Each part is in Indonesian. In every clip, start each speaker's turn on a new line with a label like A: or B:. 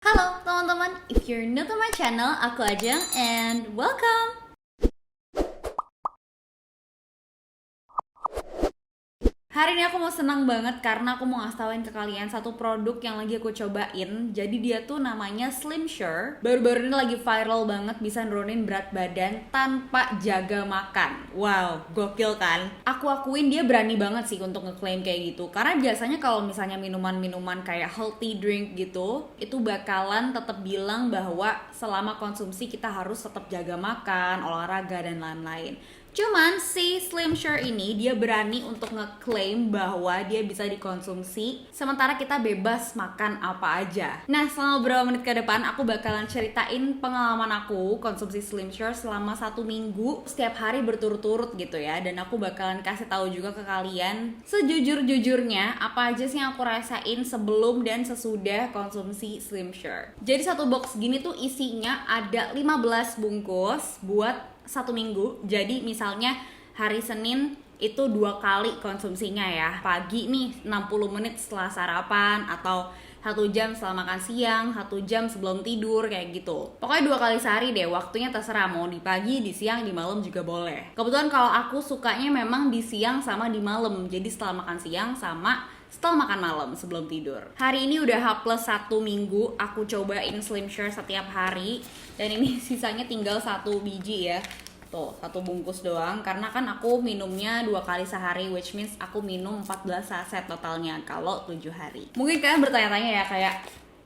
A: Halo teman-teman, if you're new to my channel, aku Ajeng and welcome! Hari ini aku mau senang banget karena aku mau ngasih tauin ke kalian satu produk yang lagi aku cobain. Jadi dia tuh namanya Slim Sure. Baru-baru ini lagi viral banget, bisa nurunin berat badan tanpa jaga makan. Wow, gokil kan? Aku akuin dia berani banget sih untuk ngeklaim kayak gitu. Karena biasanya kalau misalnya minuman-minuman kayak healthy drink gitu, itu bakalan tetap bilang bahwa selama konsumsi kita harus tetap jaga makan, olahraga, dan lain-lain. Cuman si Slim Sure ini dia berani untuk ngeklaim bahwa dia bisa dikonsumsi sementara kita bebas makan apa aja. Nah, selama beberapa menit ke depan aku bakalan ceritain pengalaman aku konsumsi Slim Sure selama 1 minggu setiap hari berturut-turut gitu ya. Dan aku bakalan kasih tahu juga ke kalian sejujur-jujurnya apa aja sih yang aku rasain sebelum dan sesudah konsumsi Slim Sure. Jadi satu box gini tuh isinya ada 15 bungkus buat 1 minggu. Jadi misalnya hari Senin itu 2 kali konsumsinya ya. Pagi nih 60 menit setelah sarapan, atau 1 jam setelah makan siang, 1 jam sebelum tidur, kayak gitu. Pokoknya 2 kali sehari deh, waktunya terserah, mau di pagi, di siang, di malam juga boleh. Kebetulan kalau aku sukanya memang di siang sama di malam. Jadi setelah makan siang sama setelah makan malam sebelum tidur. Hari ini udah H+1 minggu aku cobain Slim Sure setiap hari. Dan ini sisanya tinggal 1 biji ya. Tuh, 1 bungkus doang. Karena kan aku minumnya 2 kali sehari, which means aku minum 14 saset totalnya kalau 7 hari. Mungkin kalian bertanya-tanya ya, kayak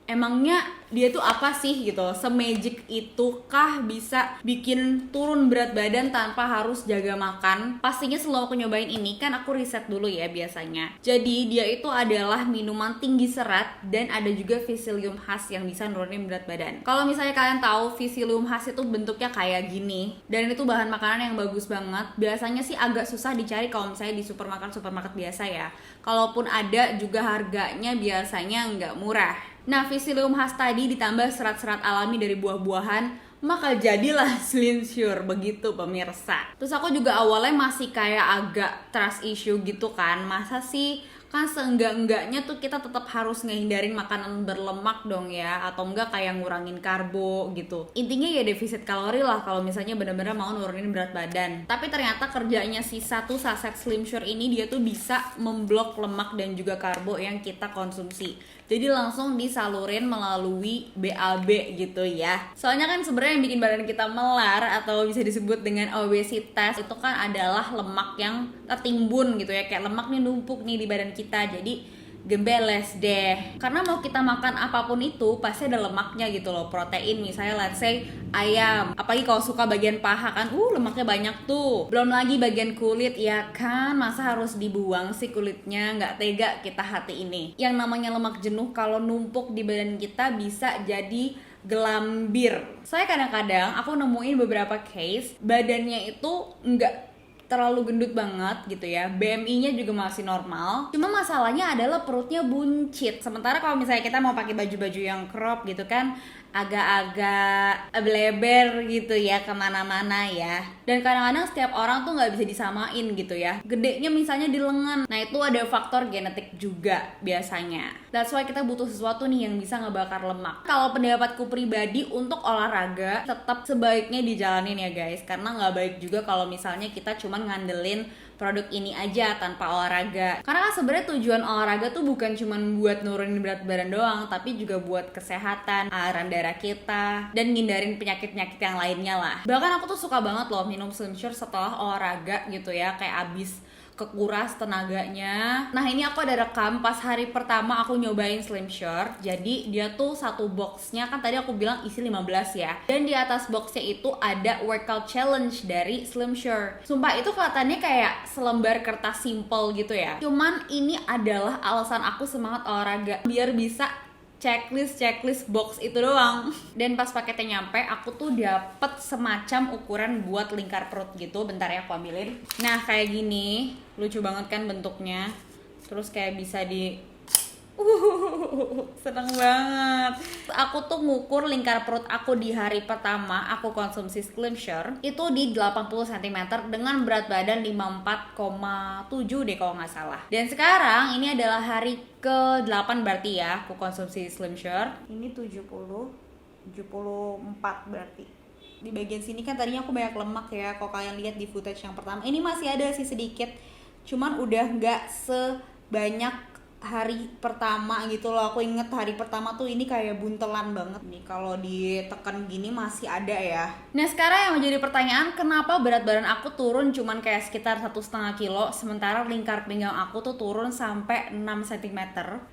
A: emangnya dia tuh apa sih gitu, se-magic itu kah bisa bikin turun berat badan tanpa harus jaga makan? Pastinya sebelum aku nyobain ini kan aku riset dulu ya biasanya. Jadi dia itu adalah minuman tinggi serat dan ada juga Psyllium Husk yang bisa nurunin berat badan. Kalau misalnya kalian tahu Psyllium Husk itu bentuknya kayak gini, dan itu bahan makanan yang bagus banget. Biasanya sih agak susah dicari kalau misalnya di supermarket biasa ya. Kalaupun ada juga harganya biasanya nggak murah. Nah, Psyllium Husk tadi ditambah serat-serat alami dari buah-buahan, maka jadilah Slim Sure, begitu pemirsa. Terus aku juga awalnya masih kayak agak trust issue gitu kan. Masa sih, kan seenggak-enggaknya tuh kita tetap harus ngehindarin makanan berlemak dong ya, atau enggak kayak ngurangin karbo gitu. Intinya ya defisit kalori lah kalau misalnya benar-benar mau nurunin berat badan. Tapi ternyata kerjanya si 1 saset Slim Sure ini, dia tuh bisa memblok lemak dan juga karbo yang kita konsumsi. Jadi langsung disalurin melalui BAB gitu ya. Soalnya kan sebenarnya yang bikin badan kita melar atau bisa disebut dengan obesitas itu kan adalah lemak yang tertimbun gitu ya. Kayak lemak nih numpuk nih di badan kita. Jadi gembeles deh. Karena mau kita makan apapun itu pasti ada lemaknya gitu loh. Protein misalnya let's say ayam. Apalagi kalau suka bagian paha kan, lemaknya banyak tuh. Belum lagi bagian kulit ya kan. Masa harus dibuang sih kulitnya? Nggak tega kita hati ini. Yang namanya lemak jenuh kalau numpuk di badan kita bisa jadi gelambir. Saya kadang-kadang aku nemuin beberapa case badannya itu nggak terlalu gendut banget gitu ya, BMI-nya juga masih normal, cuma masalahnya adalah perutnya buncit. Sementara kalau misalnya kita mau pakai baju-baju yang crop gitu kan, agak-agak bleber gitu ya kemana-mana ya. Dan kadang-kadang setiap orang tuh nggak bisa disamain gitu ya, gedenya misalnya di lengan. Nah itu ada faktor genetik juga biasanya. That's why kita butuh sesuatu nih yang bisa ngebakar lemak. Kalau pendapatku pribadi untuk olahraga tetap sebaiknya dijalanin ya guys, karena nggak baik juga kalau misalnya kita cuman ngandelin produk ini aja tanpa olahraga. Karena kan sebenarnya tujuan olahraga tuh bukan cuma buat nurunin berat badan doang, tapi juga buat kesehatan, aliran darah kita, dan ngindarin penyakit-penyakit yang lainnya lah. Bahkan aku tuh suka banget loh minum Slim Sure setelah olahraga gitu ya, kayak abis kekuras tenaganya. Nah ini aku ada rekam pas hari pertama aku nyobain Slim Sure. Jadi dia tuh satu boxnya, kan tadi aku bilang isi 15 ya, dan di atas boxnya itu ada workout challenge dari Slim Sure. Sumpah itu kelihatannya kayak selembar kertas simple gitu ya, cuman ini adalah alasan aku semangat olahraga, biar bisa checklist box itu doang. Dan pas paketnya nyampe, aku tuh dapet semacam ukuran buat lingkar perut gitu. Bentar ya aku ambilin. Nah kayak gini, lucu banget kan bentuknya. Terus kayak bisa Seneng banget. Aku tuh ngukur lingkar perut aku di hari pertama aku konsumsi Slimshare itu di 80 cm dengan berat badan 54,7 deh kalau nggak salah. Dan sekarang ini adalah hari ke-8 berarti ya aku konsumsi Slimshare. Ini 74 berarti. Di bagian sini kan tadinya aku banyak lemak ya, kalau kalian lihat di footage yang pertama. Ini masih ada sih sedikit, cuman udah nggak sebanyak hari pertama gitu loh. Aku inget hari pertama tuh ini kayak buntelan banget nih, kalau ditekan gini masih ada ya. Nah sekarang yang menjadi pertanyaan, kenapa berat badan aku turun cuman kayak sekitar 1,5 kilo, sementara lingkar pinggang aku tuh turun sampai 6 cm.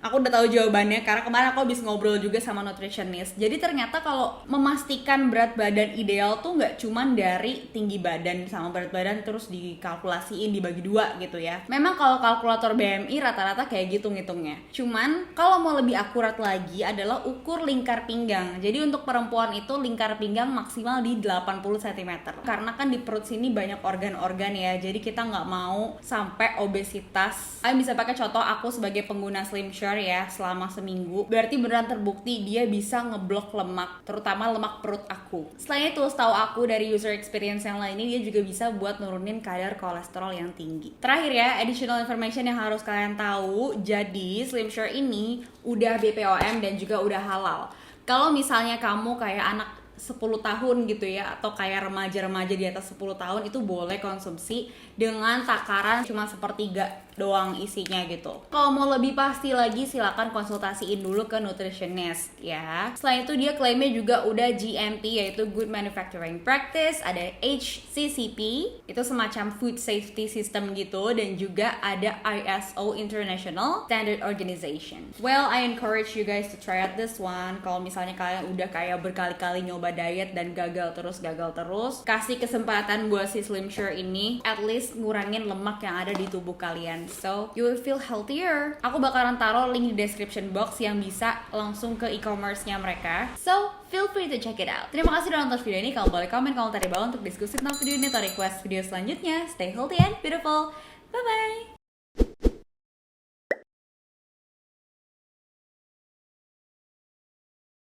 A: Aku udah tahu jawabannya karena kemarin aku habis ngobrol juga sama nutritionist. Jadi ternyata kalau memastikan berat badan ideal tuh nggak cuman dari tinggi badan sama berat badan terus dikalkulasiin dibagi 2 gitu ya. Memang kalau kalkulator BMI rata-rata kayak gitu hitungnya. Cuman kalau mau lebih akurat lagi adalah ukur lingkar pinggang. Jadi untuk perempuan itu lingkar pinggang maksimal di 80 cm. Karena kan di perut sini banyak organ-organ ya. Jadi kita nggak mau sampai obesitas. Kalian bisa pakai contoh aku sebagai pengguna Slimshare ya selama seminggu. Berarti beneran terbukti dia bisa ngeblok lemak, terutama lemak perut aku. Selain itu, setahu aku dari user experience yang lainnya, dia juga bisa buat nurunin kadar kolesterol yang tinggi. Terakhir ya, additional information yang harus kalian tahu. Jadi Slimshare ini udah BPOM dan juga udah halal. Kalau misalnya kamu kayak anak 10 tahun gitu ya, atau kayak remaja-remaja di atas 10 tahun, itu boleh konsumsi dengan takaran cuma sepertiga doang isinya gitu. Kalau mau lebih pasti lagi silakan konsultasiin dulu ke nutritionist ya. Selain itu dia klaimnya juga udah GMP, yaitu Good Manufacturing Practice, ada HCCP, itu semacam food safety system gitu, dan juga ada ISO International Standard Organization. Well, I encourage you guys to try out this one. Kalau misalnya kalian udah kayak berkali-kali nyoba diet dan gagal terus, kasih kesempatan buat si Slimshare ini, at least ngurangin lemak yang ada di tubuh kalian. So, you will feel healthier. Aku bakalan taruh link di description box yang bisa langsung ke e-commerce-nya mereka. So, feel free to check it out. Terima kasih udah nonton video ini. Kamu boleh komen komentar di bawah untuk diskusi tentang video ini atau request video selanjutnya. Stay healthy and beautiful. Bye-bye!